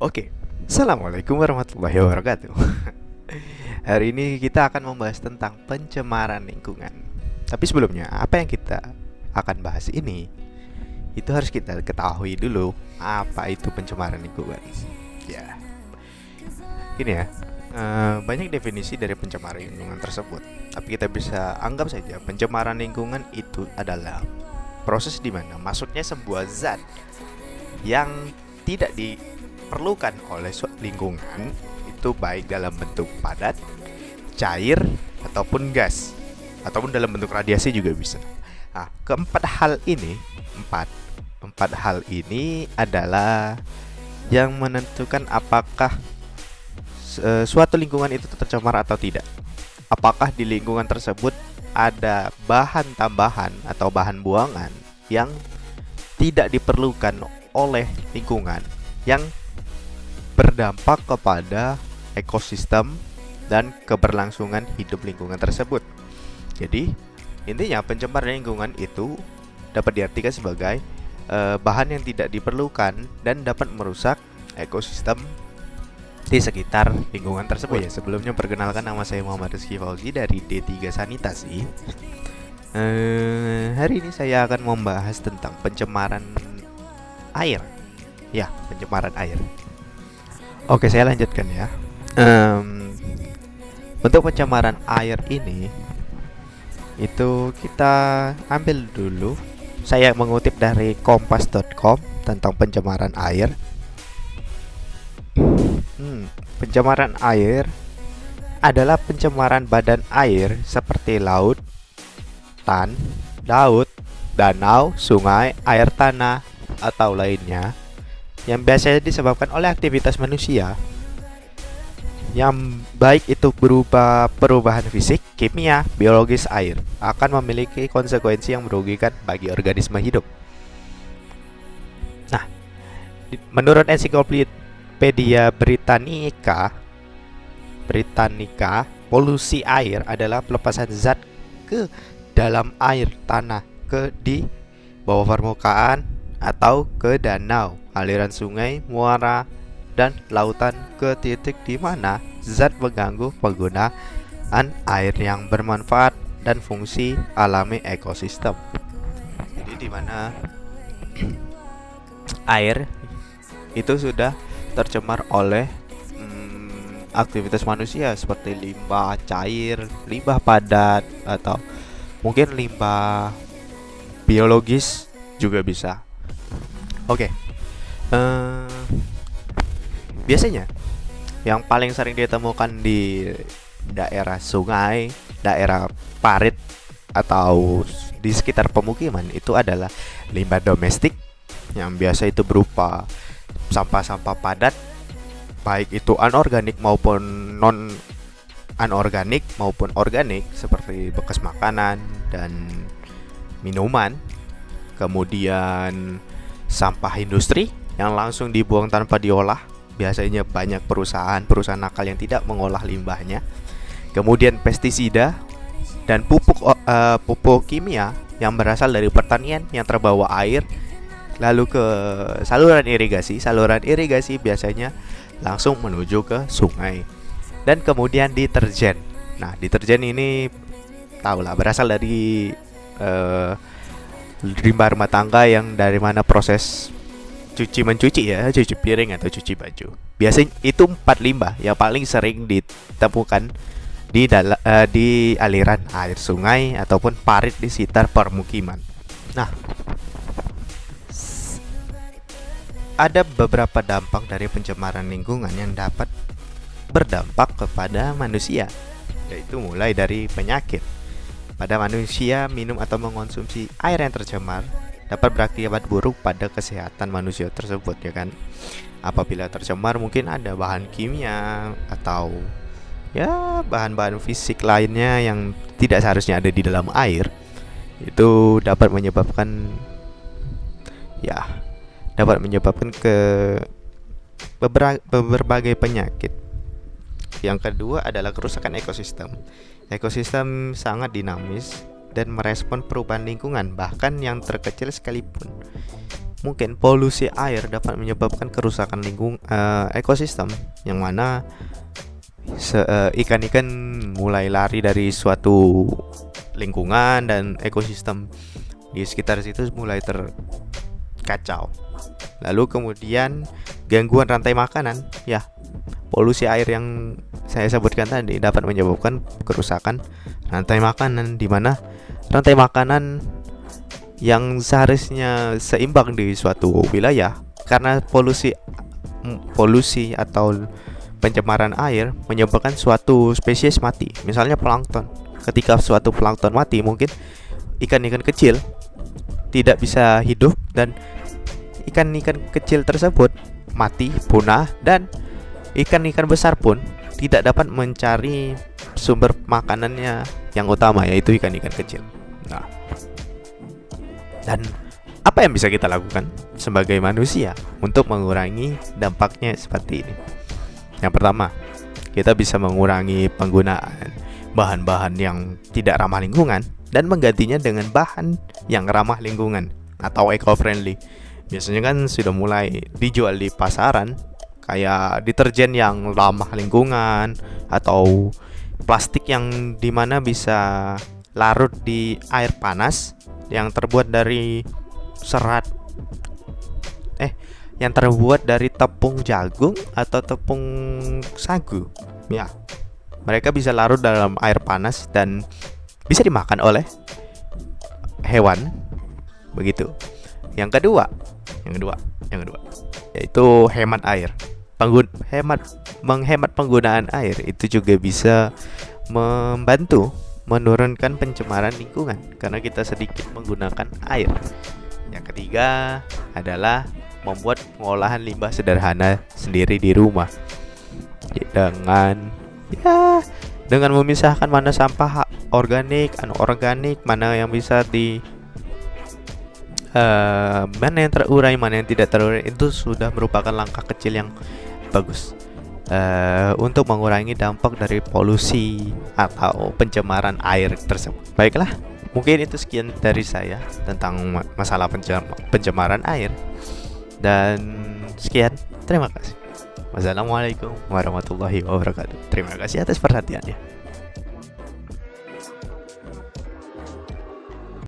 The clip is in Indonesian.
Oke, Assalamualaikum warahmatullahi wabarakatuh. Hari ini kita akan membahas tentang pencemaran lingkungan. Tapi sebelumnya, apa yang kita akan bahas ini, itu harus kita ketahui dulu apa itu pencemaran lingkungan. Ya, gini ya, banyak definisi dari pencemaran lingkungan tersebut. Tapi kita bisa anggap saja pencemaran lingkungan itu adalah proses di mana masuknya sebuah zat yang tidak diperlukan oleh lingkungan, itu baik dalam bentuk padat, cair, ataupun gas, ataupun dalam bentuk radiasi juga bisa. Nah, empat hal ini adalah yang menentukan apakah suatu lingkungan itu tercemar atau tidak. Apakah di lingkungan tersebut ada bahan tambahan atau bahan buangan yang tidak diperlukan oleh lingkungan, yang berdampak kepada ekosistem dan keberlangsungan hidup lingkungan tersebut. Jadi, intinya pencemar lingkungan itu dapat diartikan sebagai bahan yang tidak diperlukan dan dapat merusak ekosistem di sekitar lingkungan tersebut. Ya, sebelumnya perkenalkan, nama saya Muhammad Rizky Fauzi dari D3 Sanitasi. Hari ini saya akan membahas tentang pencemaran air. Ya, pencemaran air. Oke, saya lanjutkan ya. Untuk pencemaran air ini, itu kita ambil dulu. Saya mengutip dari kompas.com tentang pencemaran air. Pencemaran air adalah pencemaran badan air seperti laut, danau, sungai, air tanah, atau lainnya yang biasanya disebabkan oleh aktivitas manusia, yang baik itu berupa perubahan fisik, kimia, biologis air, akan memiliki konsekuensi yang merugikan bagi organisme hidup. Nah, menurut ensiklopedia Britannica, polusi air adalah pelepasan zat ke dalam air tanah di bawah permukaan atau ke danau, aliran sungai, muara, dan lautan ke titik di mana zat mengganggu penggunaan air yang bermanfaat dan fungsi alami ekosistem. Jadi di mana air itu sudah tercemar oleh aktivitas manusia seperti limbah cair, limbah padat, atau mungkin limbah biologis juga bisa. Oke. Biasanya yang paling sering ditemukan di daerah sungai, daerah parit, atau di sekitar pemukiman itu adalah limbah domestik, yang biasa itu berupa sampah-sampah padat, baik itu anorganik maupun non anorganik maupun organik, seperti bekas makanan dan minuman. Kemudian sampah industri yang langsung dibuang tanpa diolah. Biasanya banyak perusahaan nakal yang tidak mengolah limbahnya. Kemudian pestisida dan pupuk kimia yang berasal dari pertanian yang terbawa air lalu ke saluran irigasi. Saluran irigasi biasanya langsung menuju ke sungai. Dan kemudian deterjen. Nah, deterjen ini tahulah berasal dari limbah rumah tangga, yang dari mana proses mencuci piring atau cuci baju. Biasanya itu 4 limbah yang paling sering ditemukan di aliran air sungai ataupun parit di sekitar permukiman. Nah, ada beberapa dampak dari pencemaran lingkungan yang dapat berdampak kepada manusia, yaitu mulai dari penyakit. Pada manusia, minum atau mengonsumsi air yang tercemar dapat berakibat buruk pada kesehatan manusia tersebut, ya kan. Apabila tercemar, mungkin ada bahan kimia atau ya bahan-bahan fisik lainnya yang tidak seharusnya ada di dalam air. Itu dapat menyebabkan ke berbagai penyakit. Yang kedua adalah kerusakan ekosistem. Ekosistem sangat dinamis dan merespon perubahan lingkungan, bahkan yang terkecil sekalipun. mungkin polusi air dapat menyebabkan kerusakan ekosistem, yang mana ikan-ikan mulai lari dari suatu lingkungan dan ekosistem di sekitar situ mulai terkacau. Lalu kemudian gangguan rantai makanan, ya, polusi air yang saya sebutkan tadi dapat menyebabkan kerusakan rantai makanan, di mana rantai makanan yang seharusnya seimbang di suatu wilayah karena polusi atau pencemaran air menyebabkan suatu spesies mati. Misalnya plankton. Ketika suatu plankton mati, mungkin ikan-ikan kecil tidak bisa hidup dan ikan-ikan kecil tersebut mati, punah, dan ikan-ikan besar pun tidak dapat mencari sumber makanannya yang utama, yaitu ikan-ikan kecil. Nah, dan apa yang bisa kita lakukan sebagai manusia untuk mengurangi dampaknya seperti ini? Yang pertama, kita bisa mengurangi penggunaan bahan-bahan yang tidak ramah lingkungan dan menggantinya dengan bahan yang ramah lingkungan atau eco-friendly. Biasanya kan sudah mulai dijual di pasaran kayak deterjen yang ramah lingkungan atau plastik yang dimana bisa larut di air panas yang terbuat dari yang terbuat dari tepung jagung atau tepung sagu. Ya, mereka bisa larut dalam air panas dan bisa dimakan oleh hewan. Begitu. Yang kedua, yaitu hemat air. Menghemat penggunaan air itu juga bisa membantu menurunkan pencemaran lingkungan karena kita sedikit menggunakan air. Yang ketiga adalah membuat pengolahan limbah sederhana sendiri di rumah dengan memisahkan mana sampah organik, anorganik, mana yang bisa mana yang terurai, mana yang tidak terurai. Itu sudah merupakan langkah kecil yang bagus untuk mengurangi dampak dari polusi atau pencemaran air tersebut. Baiklah, mungkin itu sekian dari saya tentang masalah pencemaran air. Dan sekian, terima kasih. Wassalamualaikum warahmatullahi wabarakatuh. Terima kasih atas perhatiannya.